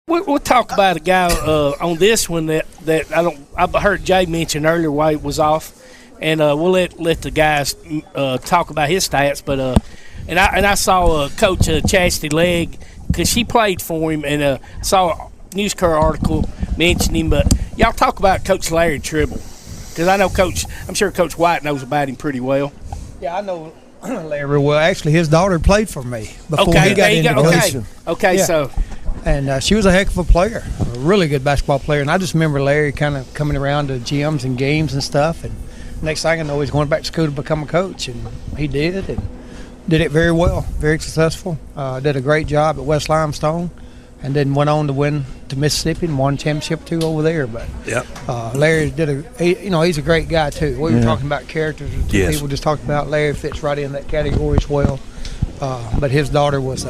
We'll talk about a guy on this one that I heard Jay mention earlier why he was off, and we'll let the guys talk about his stats. But and I saw Coach Chastity Legg, because she played for him, and saw a NewsCur article mentioning him. But y'all talk about Coach Larry Tribble, because I'm sure Coach White knows about him pretty well. Yeah, I know Larry well. Actually, his daughter played for me before he got into coaching. Okay, yeah. So. And she was a heck of a player, a really good basketball player. And I just remember Larry kind of coming around to gyms and games and stuff. And next thing I know, he's going back to school to become a coach. And he did, and did it very well, very successful. Did a great job at West Limestone, and then went on to win to Mississippi and won a championship too over there. But Larry he's a great guy too. We were talking about characters. Yes. People just talked about Larry fits right in that category as well. But his daughter was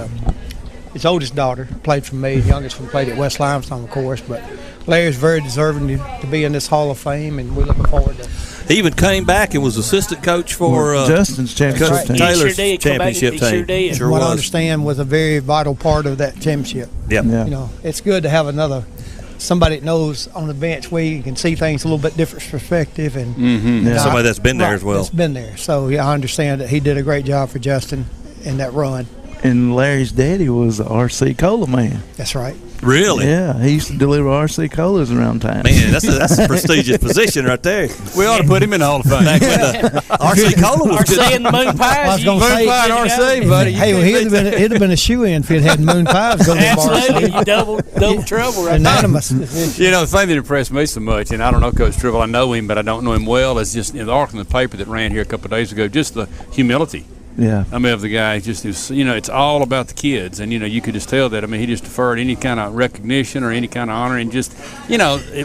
his oldest daughter played for me. Youngest one played at West Limestone, of course. But Larry's very deserving to be in this Hall of Fame, and we're looking forward to it. He even came back and was assistant coach for Justin's championship team. Taylor's championship team. Sure what I understand was a very vital part of that championship. Yep. Yeah. You know, it's good to have somebody that knows on the bench where you can see things a little bit different perspective, and somebody that's been there as well. That's been there. So I understand that he did a great job for Justin in that run. And Larry's daddy was a RC Cola man. That's right. Really? Yeah, he used to deliver RC Colas around town. Man, that's a prestigious position right there. We ought to put him in the Hall of Fame. Back when the RC Cola was good. RC and the Moon Pies. I was going to say, Moon Pie and RC, buddy. Hey, it'd have been a shoe-in if it had Moon Pies go to the Absolutely, you double trouble right there. Unanimous. You know, the thing that impressed me so much, and I don't know Coach Tribble, I know him, but I don't know him well, is just the article in the paper that ran here a couple of days ago, just the humility. Yeah. I mean, of the guy, just it's all about the kids, and you could just tell that. I mean, he just deferred any kind of recognition or any kind of honor, and just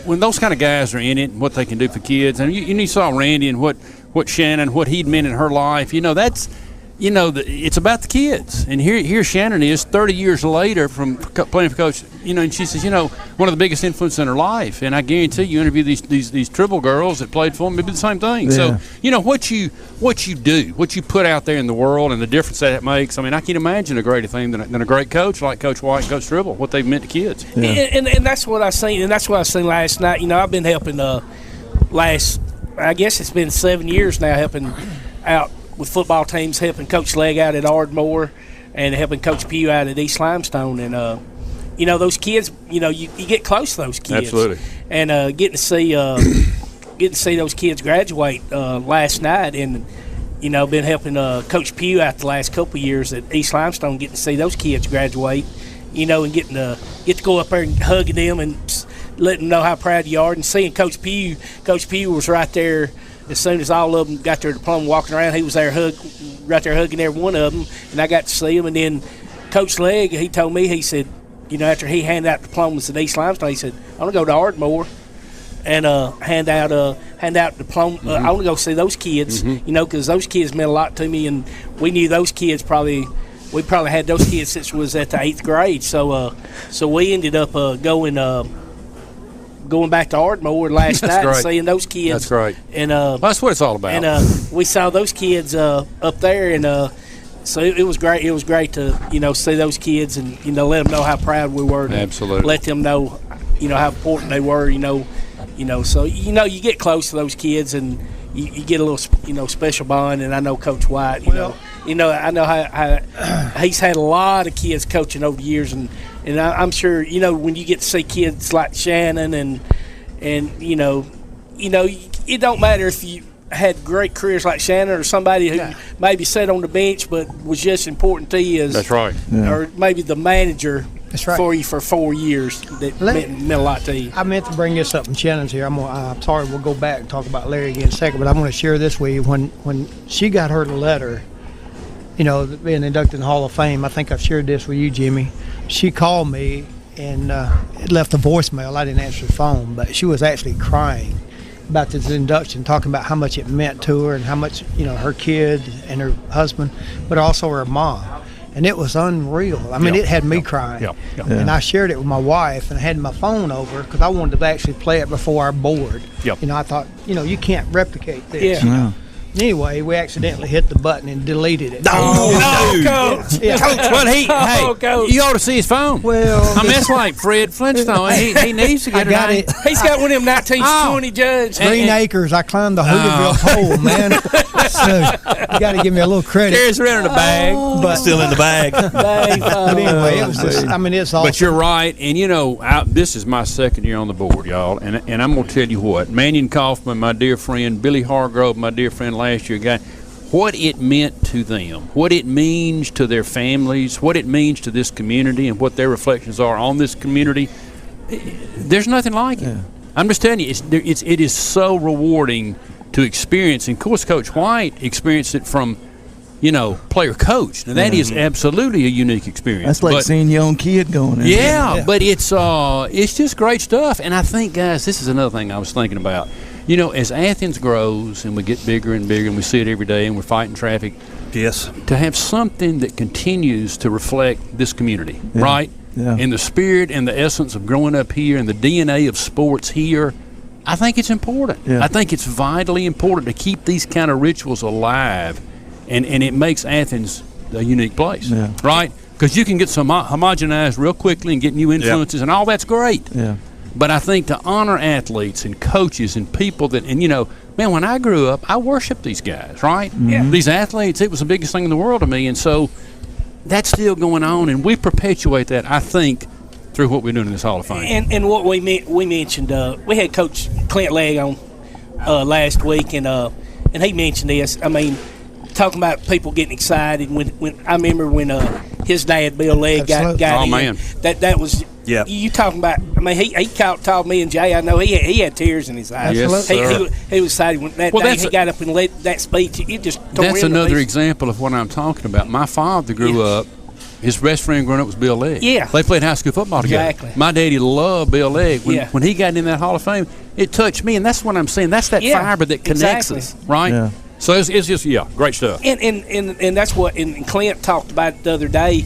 when those kind of guys are in it, and what they can do for kids, and you saw Randy and what Shannon, what he'd meant in her life. That's. It's about the kids. And here Shannon is 30 years later from playing for Coach, and she says, one of the biggest influences in her life. And I guarantee you interview these Tribble girls that played for them, it'd be the same thing. Yeah. So, what you do, what you put out there in the world and the difference that makes, I mean, I can't imagine a greater thing than a great coach like Coach White and Coach Tribble, what they've meant to kids. Yeah. And that's what I seen, and that's what I seen last night. I've been helping I guess it's been 7 years now, helping out with football teams, helping Coach Legg out at Ardmore and helping Coach Pugh out at East Limestone. And, those kids, you get close to those kids. Absolutely. And getting to see those kids graduate last night, and, been helping Coach Pugh out the last couple of years at East Limestone, getting to see those kids graduate, and get to go up there and hugging them and letting them know how proud you are, and seeing Coach Pugh. Coach Pugh was right there. As soon as all of them got their diploma walking around, he was there right there hugging every one of them, and I got to see him. And then Coach Legg, he told me, he said, after he handed out diplomas at East Limestone, he said, I want to go to Ardmore and hand out diploma. I want to go see those kids, because those kids meant a lot to me, and we knew those kids we probably had those kids since we was at the 8th grade. So we ended up going back to Ardmore last night and seeing those kids. That's great. And that's what it's all about. And we saw those kids up there, and so it was great. It was great to see those kids and let them know how proud we were. Absolutely. Let them know how important they were. So you get close to those kids, and you get a little special bond. And I know Coach White. I know how he's had a lot of kids coaching over the years, and I'm sure when you get to see kids like Shannon and it don't matter if you had great careers like Shannon or somebody who maybe sat on the bench but was just important to you. That's right. Or maybe the manager. That's right. For you for 4 years that meant a lot to you. I meant to bring this up, and Shannon's here. I'm sorry, we'll go back and talk about Larry again in a second, but I want to share this with you. When she got her letter, being inducted in the Hall of Fame, I think I've shared this with you, Jimmy. She called me and it left a voicemail. I didn't answer the phone, but she was actually crying about this induction, talking about how much it meant to her and how much, her kid and her husband, but also her mom. And it was unreal. I mean, it had me crying. And I shared it with my wife, and I had my phone over because I wanted to actually play it before our board. I thought, you can't replicate this. Anyway, we accidentally hit the button and deleted it. Coach. Yeah. Well, you ought to see his phone. Well, I mean, it's like Fred Flintstone. He needs to get I got it. He's got one of them 1920 Judge. Green Acres. I climbed the Hooterville pole, man. So you got to give me a little credit. Carries around in a bag. But Still in the bag. But anyway, it was just. I mean, it's awesome. But you're right, and this is my second year on the board, y'all, and I'm gonna tell you what, Mannion Kaufman, my dear friend, Billy Hargrove, my dear friend last year, guy, what it meant to them, what it means to their families, what it means to this community, and what their reflections are on this community. There's nothing like it. I'm just telling you, it is so rewarding to experience, and of course, Coach White experienced it from, player coach. Now that is absolutely a unique experience. That's like seeing your own kid going in. Yeah, but it's just great stuff. And I think, guys, this is another thing I was thinking about. As Athens grows and we get bigger and bigger and we see it every day and we're fighting traffic. Yes. To have something that continues to reflect this community, right? Yeah. And the spirit and the essence of growing up here and the DNA of sports here, I think it's important. Yeah. I think it's vitally important to keep these kind of rituals alive. And it makes Athens a unique place, right? Because you can get some homogenized real quickly and get new influences, and all that's great. Yeah. But I think to honor athletes and coaches and people man, when I grew up, I worshiped these guys, right? Yeah. These athletes, it was the biggest thing in the world to me. And so that's still going on, and we perpetuate that, I think, through what we're doing in this Hall of Fame. And what we mentioned, we had Coach Clint Legg on last week, and he mentioned this. I mean, talking about people getting excited when I remember when his dad Bill Legg got in. Man, that was you talking about. I mean, he told me and Jay. I know he had tears in his eyes. Yes, he was excited when that day he got up and led that speech. It just tore that's him another to example of what I'm talking about. My father grew up. His best friend growing up was Bill Legg. Yeah. They played high school football together. Exactly. My daddy loved Bill Legg. When he got in that Hall of Fame, it touched me, and that's what I'm saying. That's that fiber that connects us, right? Yeah. So it's just great stuff. And that's what and Clint talked about it the other day.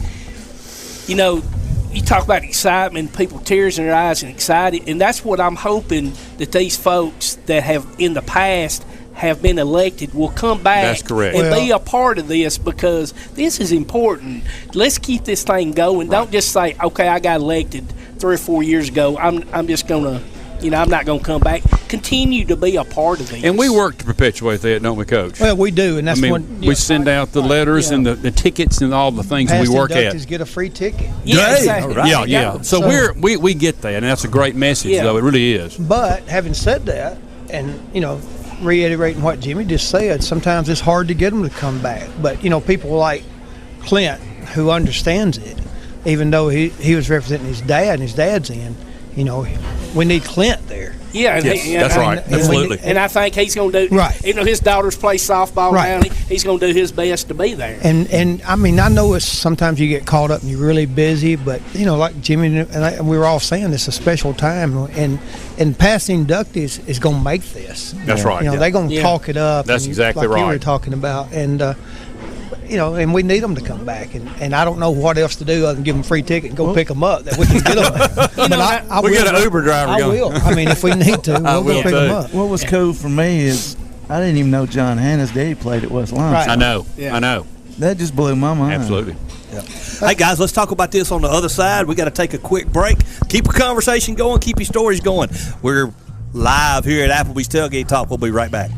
You talk about excitement, people tears in their eyes and excited, and that's what I'm hoping that these folks that have in the past have been elected will come back. That's correct. And be a part of this, because this is important. Let's keep this thing going. Right. Don't just say, okay, I got elected 3 or 4 years ago. I'm just gonna. I'm not going to come back. Continue to be a part of this. And we work to perpetuate that, don't we, Coach? Well, we do, and that's we send out the letters and the tickets and all the things that we work at. Past inductees get a free ticket. Yeah, exactly. Right. Yeah. So we get that, and that's a great message, though. It really is. But having said that, and reiterating what Jimmy just said, sometimes it's hard to get them to come back. But people like Clint, who understands it, even though he was representing his dad, and his dad's in. We need Clint there. Yeah, that's right. Absolutely. And I think he's going to do. Right. Even though his daughters play softball now, he's going to do his best to be there. And I mean, I know it's sometimes you get caught up and you're really busy, but like Jimmy and we were all saying, it's a special time, and past inductees is going to make this. That's right. They're going to talk it up. That's exactly like right. You were talking about, and. And we need them to come back, and I don't know what else to do other than give them a free ticket and go pick them up. That we can get them. But we get an Uber driver. I will. I mean, if we need to, we'll go pick them up. What was cool for me is I didn't even know John Hanna's daddy played at West Limestone. Right. I know. Yeah. I know. That just blew my mind. Absolutely. Yeah. Hey, guys, let's talk about this on the other side. We got to take a quick break. Keep the conversation going. Keep your stories going. We're live here at Applebee's Tailgate Talk. We'll be right back.